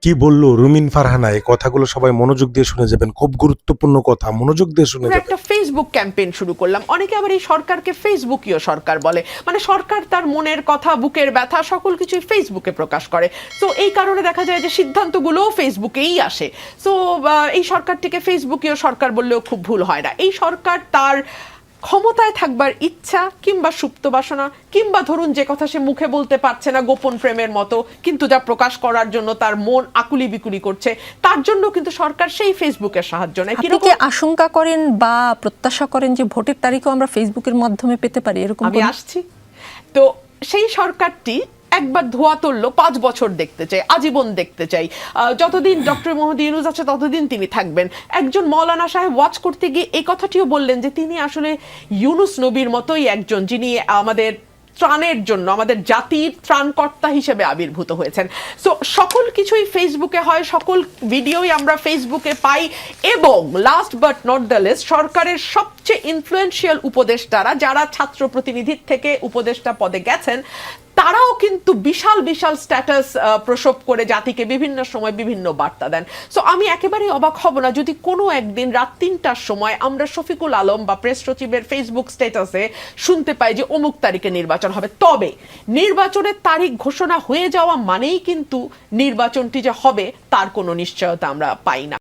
কি বললো রুমিন ফারহানা, এই কথাগুলো সবাই মনোযোগ দিয়ে শুনে যাবেন, খুব গুরুত্বপূর্ণ কথা, মনোযোগ দিয়ে শুনে যাবেন। একটা ফেসবুক ক্যাম্পেইন শুরু করলাম, অনেকে আবার এই সরকারকে ফেসবুকীয় সরকার বলে, মানে সরকার তার মনের কথা, বুকের ব্যথা সকল কিছুই ফেসবুকে প্রকাশ করে। তো এই কারণে দেখা যায় যে সিদ্ধান্তগুলোও ফেসবুকেই আসে। তো এই সরকারটিকে ফেসবুকীয় সরকার বললেও খুব ভুল হয় না। এই সরকার তার ক্ষমতায় থাকবার ইচ্ছা কিংবা সুপ্ত বাসনা কিংবা ধরুন যে কথা সে মুখে বলতে পারছে না গোপন প্রেমের মতো, কিন্তু যা প্রকাশ করার জন্য তার মন আকুলি বিকুলি করছে, তার জন্য কিন্তু সরকার সেই ফেসবুকের সাহায্য নেয়। আপনি কি আশঙ্কা করেন বা প্রত্যাশা করেন যে ভোটের তারিখও আমরা ফেসবুকের মাধ্যমে পেতে পারি এরকম? আমি আসছি। তো সেই সরকারটি একবার ধোয়া তুললো, 5 বছর দেখতে চাই, আজীবন দেখতে চাই, যতদিন ডক্টর মোহাম্মদ ইউনূস আছে ততদিন তিনি থাকবেন। একজন মৌলানা সাহেব ওয়াচ করতে গিয়ে এই কথাটিও বললেন যে তিনি আসলে ইউনূস নবীর মতোই একজন, যিনি আমাদের ত্রাণের জন্য, আমাদের জাতির ত্রাণকর্তা হিসেবে আবির্ভূত হয়েছেন। সো সকল কিছুই ফেসবুকে হয়, সকল ভিডিওই আমরা ফেসবুকে পাই। এবং last but not the least, সরকারের সবচেয়ে ইনফ্লুয়েন্সিয়াল উপদেষ্টারা, যারা ছাত্র প্রতিনিধির থেকে উপদেষ্টা পদে গেছেন, তারাও কিন্তু বিশাল বিশাল স্ট্যাটাস প্রসব করে জাতিকে বিভিন্ন সময় বিভিন্ন বার্তা দেন। সো আমি একেবারেই অবাক হব না যদি কোনো একদিন রাত 3টার সময় আমরা শফিকুল আলম বা প্রেস সচিবের ফেসবুক স্ট্যাটাসে শুনতে পাই যে অমুক তারিখে নির্বাচন হবে। তবে নির্বাচনের তারিখ ঘোষণা হয়ে যাওয়া মানেই কিন্তু নির্বাচনটি যে হবে তার কোনো নিশ্চয়তা আমরা পাই না।